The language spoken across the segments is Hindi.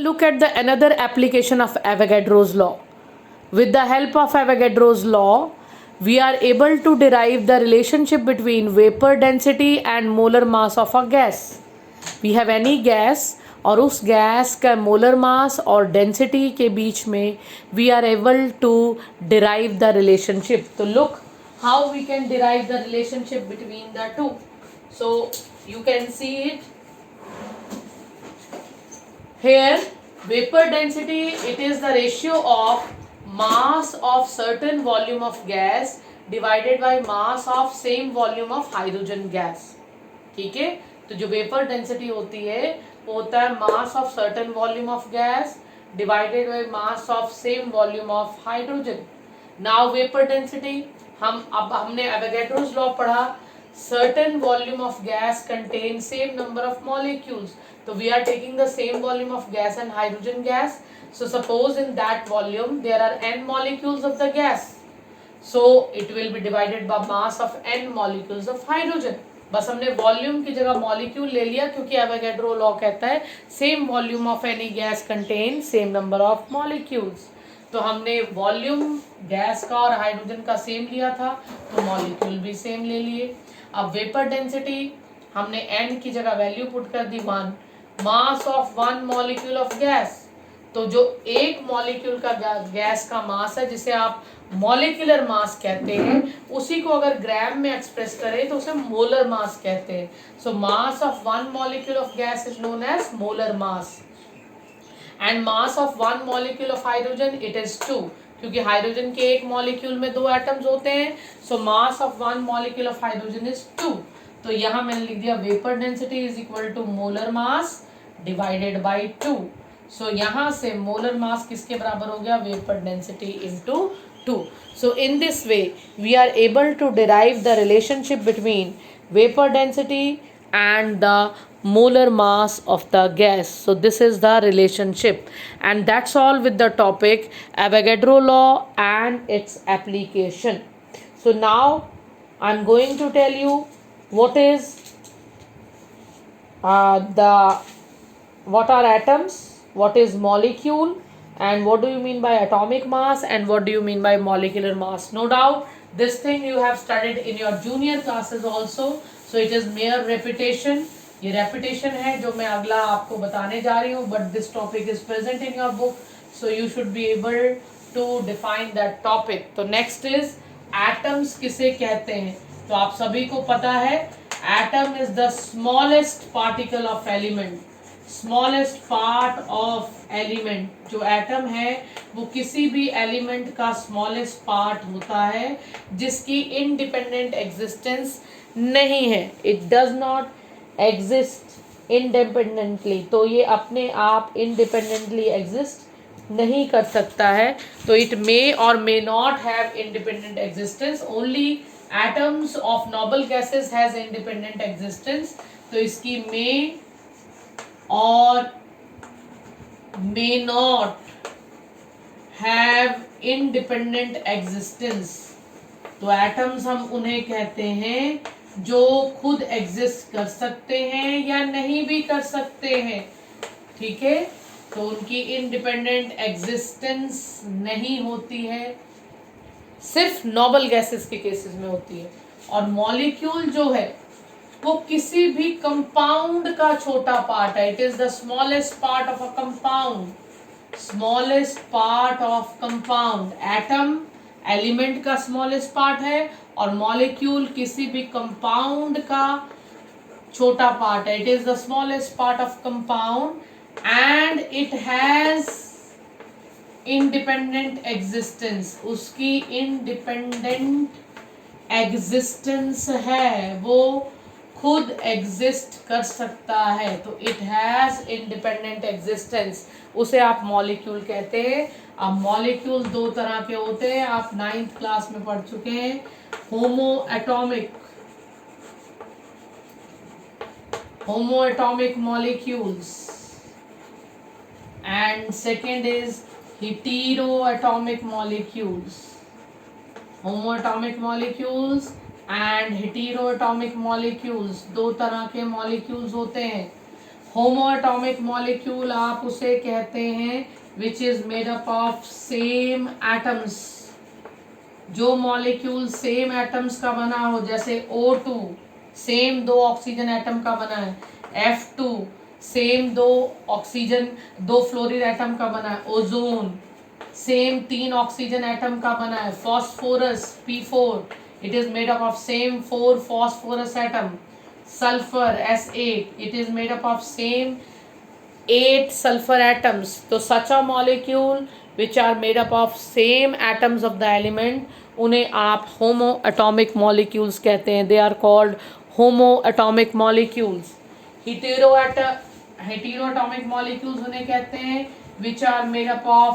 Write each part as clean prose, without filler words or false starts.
look at the another application of Avogadro's law. With the help of Avogadro's law, we are able to derive the relationship between vapor density and molar mass of a gas. We have any gas और उस गैस का मोलर मास और डेंसिटी के बीच में we are able to derive the relationship. तो look how we can derive the relationship between the two. So you can see it here. Vapor density, it is the ratio of mass of certain volume of gas divided by mass of same volume of hydrogen gas. ठीक है, तो जो वेपर डेंसिटी होती है वो होता है mass of certain volume of gas divided by mass of same volume of hydrogen. Now vapour density हमने एवोगैड्रोस लॉ पढ़ा. Certain volume of gas contain same number of molecules. So we are taking the same volume of gas and hydrogen gas. So suppose in that volume there are n molecules of the gas. So it will be divided by mass of n molecules of hydrogen. बस हमने वॉल्यूम की जगह मॉलिक्यूल ले लिया क्योंकि एवोगैड्रो लॉ कहता है same volume of any gas contain same number of molecules. तो हमने वॉल्यूम गैस का और हाइड्रोजन का सेम लिया था तो मॉलिक्यूल भी सेम ले लिए. अब वेपर डेंसिटी हमने n की जगह वैल्यू पुट कर दी 1. मास ऑफ 1 मॉलिक्यूल ऑफ गैस, तो जो एक मॉलिक्यूल का गैस का मास है जिसे आप मॉलिक्यूलर मास कहते हैं उसी को अगर ग्राम में एक्सप्रेस करें तो उसे मोलर मास कहते हैं. So mass of 1 molecule of gas is known as molar mass and mass of 1 molecule of hydrogen it is 2 क्योंकि हाइड्रोजन के एक मॉलिक्यूल में 2 एटम्स होते हैं. So mass of 1 molecule of hydrogen is 2. तो यहां मैंने लिख दिया vapour density is equal to molar mass divided by 2. So यहां से मोलर मास किसके बराबर हो गया? Vapour density into 2. So in this way we are able to derive the relationship between vapour density and the molar mass of the gas. So this is the relationship, and that's all with the topic Avogadro law and its application. So now I'm going to tell you what is what are atoms, what is molecule, and what do you mean by atomic mass and what do you mean by molecular mass. No doubt this thing you have studied in your junior classes also. So it is mere repetition. ये repetition है जो मैं अगला आपको बताने जा रही हूँ, but this topic is present in your book, so you should be able to define that topic. तो next is atoms किसे कहते हैं? तो आप सभी को पता है atom is the smallest particle of element. Smallest part of element. जो एटम है वो किसी भी एलिमेंट का स्मॉलेस्ट पार्ट होता है जिसकी इंडिपेंडेंट एग्जिस्टेंस नहीं है. It does not exist independently. तो ये अपने आप इंडिपेंडेंटली एग्जिस्ट नहीं कर सकता है. तो इट मे और may not have independent existence. Only atoms of noble gases has independent existence. तो इसकी मे और may not have independent existence. तो एटम्स हम उन्हें कहते हैं जो खुद एग्जिस्ट कर सकते हैं या नहीं भी कर सकते हैं. ठीक है, तो उनकी इंडिपेंडेंट एग्जिस्टेंस नहीं होती है, सिर्फ नोबल गैसेस के केसेस में होती है. और मॉलिक्यूल जो है वो किसी भी कंपाउंड का छोटा पार्ट है. It is the smallest part of a compound. Smallest part of compound. Atom element का स्मॉलेस्ट पार्ट है और मॉलिक्यूल किसी भी कंपाउंड का छोटा पार्ट है. It is the smallest part of compound and it has independent existence. उसकी इंडिपेंडेंट एग्जिस्टेंस है, वो खुद एग्जिस्ट कर सकता है. तो इट हैज इंडिपेंडेंट एग्जिस्टेंस. उसे आप मॉलिक्यूल कहते हैं. अब मॉलिक्यूल 2 तरह के होते हैं, आप 9th क्लास में पढ़ चुके हैं. Homoatomic molecules and second is heteroatomic molecules. Homoatomic molecules and heteroatomic molecules. 2 तरह के मॉलिक्यूल्स होते हैं. होमोएटॉमिक मॉलिक्यूल आप उसे कहते हैं which is made up of same atoms. जो मॉलिक्यूल सेम एटम्स का बना हो, जैसे O2 सेम 2 ऑक्सीजन एटम का बना है, F2 same 2 oxygen 2 fluorine atom का बना है, ओजोन सेम 3 ऑक्सीजन एटम का बना है, phosphorus P4 it is made up of same 4 phosphorus atom, sulphur S8 it is made up of same 8 sulfur atoms. तो such a molecule which are made up of same atoms of the element उन्हें आप homoatomic molecules कहते हैं. They are called homoatomic molecules. heteroatomic molecules उन्हें कहते हैं which are made up of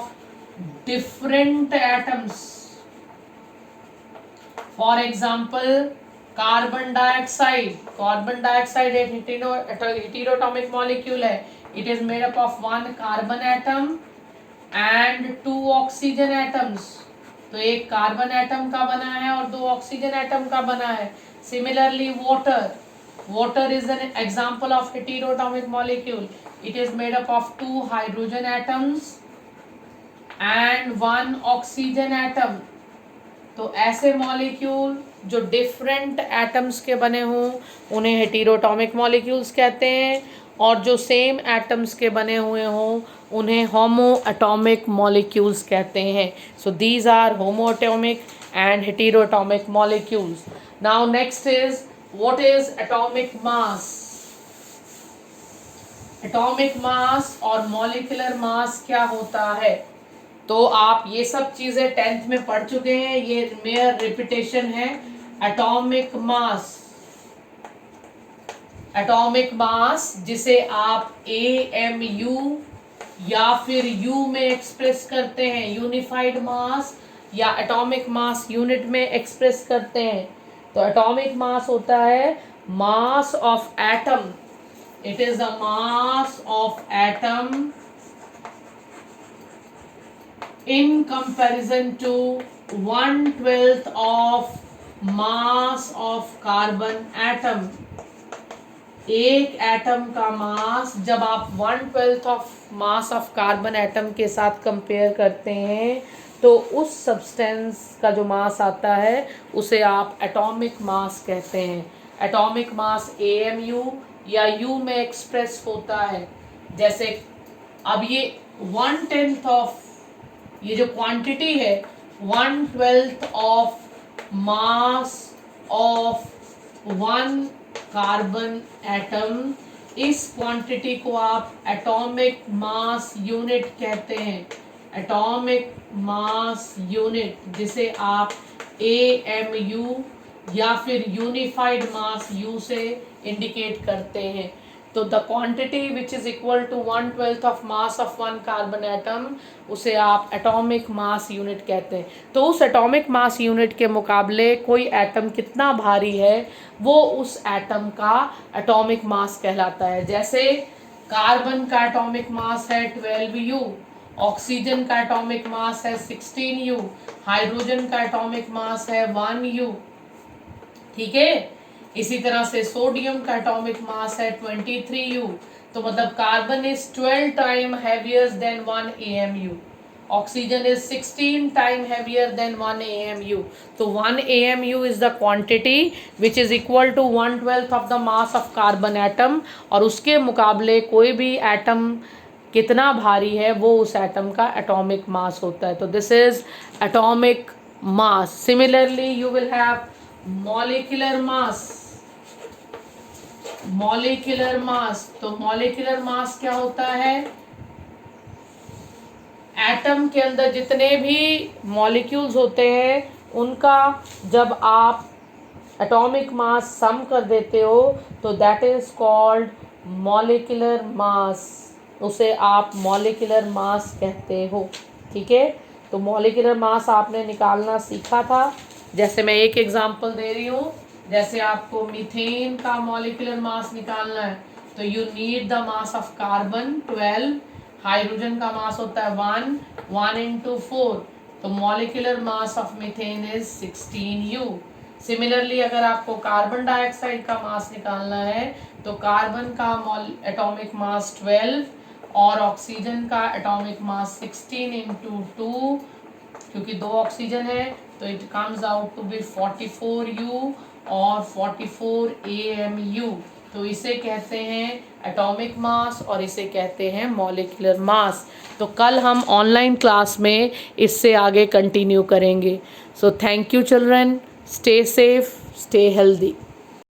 different atoms. For example, carbon dioxide एक हेटेरोटॉमिक मॉलिक्यूल है. It is made up of 1 carbon atom and 2 oxygen atoms. तो एक कार्बन एटम का बना है और 2 ऑक्सीजन एटम का बना है. Similarly water is an example of heteroatomic molecule. It is made up of 2 hydrogen atoms and 1 oxygen atom. तो ऐसे मॉलिक्यूल जो डिफरेंट एटम्स के बने हों उन्हें हेटेरोटॉमिक मॉलिक्यूल्स कहते हैं, और जो सेम एटम्स के बने हुए हों उन्हें होमोएटॉमिक मॉलिक्यूल्स कहते हैं. So these are homoatomic and heteroatomic molecules. Now next is what is atomic mass. Atomic mass और मॉलिक्यूलर मास क्या होता है. तो आप ये सब चीजें 10th में पढ़ चुके हैं, ये मेयर रिपीटेशन है. एटॉमिक मास जिसे आप AMU या फिर U में एक्सप्रेस करते हैं, यूनिफाइड मास या एटॉमिक मास यूनिट में एक्सप्रेस करते हैं. तो एटॉमिक मास होता है mass of atom. It is the mass of atom in comparison to 1/12 of mass of carbon atom. एक एटम का मास जब आप 1/12 of mass of carbon atom के साथ कंपेयर करते हैं तो उस सब्सटेंस का जो मास आता है उसे आप एटॉमिक मास कहते हैं. एटॉमिक मास AMU या U में एक्सप्रेस होता है. जैसे अब ये 1/10 ऑफ, ये जो क्वांटिटी है 1/12 of mass of 1 carbon atom, इस क्वांटिटी को आप एटॉमिक मास यूनिट कहते हैं. एटॉमिक मास यूनिट जिसे आप AMU या फिर यूनिफाइड मास U से इंडिकेट करते हैं. तो the quantity which is equal to 1/12 of mass of 1 carbon atom उसे आप एटॉमिक मास यूनिट कहते हैं. तो उस एटॉमिक मास यूनिट के मुकाबले कोई एटम कितना भारी है वो उस एटम का एटॉमिक मास कहलाता है. जैसे कार्बन का एटॉमिक मास है 12U, ऑक्सीजन का एटॉमिक मास है 16U, हाइड्रोजन का एटॉमिक मास है 1U. ठीक है. इसी तरह से सोडियम का एटॉमिक मास है 23U. तो मतलब carbon is 12 time heavier than 1 AMU. Oxygen is 16 time heavier than 1 AMU. तो 1 AMU is the quantity which is equal to 1/12 of the mass of carbon atom, और उसके मुकाबले कोई भी एटम कितना भारी है वो उस एटम का एटॉमिक मास होता है. तो this is atomic mass. Similarly you will have molecular mass. Molecular mass, तो मॉलिक्यूलर मास क्या होता है. एटम के अंदर जितने भी मॉलिक्यूल्स होते हैं उनका जब आप एटॉमिक मास सम कर देते हो तो that is called molecular mass. उसे आप मॉलिक्यूलर मास कहते हो. ठीक है. तो मॉलिक्यूलर मास आपने निकालना सीखा था. जैसे मैं एक एग्जांपल दे रही हूँ. जैसे आपको मीथेन का मॉलिक्यूलर मास निकालना है तो you need the mass of carbon 12, hydrogen का मास होता है 1 into 4. तो molecular mass of methane is 16U. Similarly अगर आपको कार्बन डाइऑक्साइड का मास निकालना है तो कार्बन का एटॉमिक मास 12 और ऑक्सीजन का एटॉमिक मास 16 इंटू 2, क्योंकि 2 ऑक्सीजन है तो it comes out to be 44U और 44 AMU। तो इसे कहते हैं एटॉमिक मास और इसे कहते हैं मॉलिक्यूलर मास। तो कल हम ऑनलाइन क्लास में इससे आगे कंटिन्यू करेंगे। So thank you children, stay safe, stay healthy.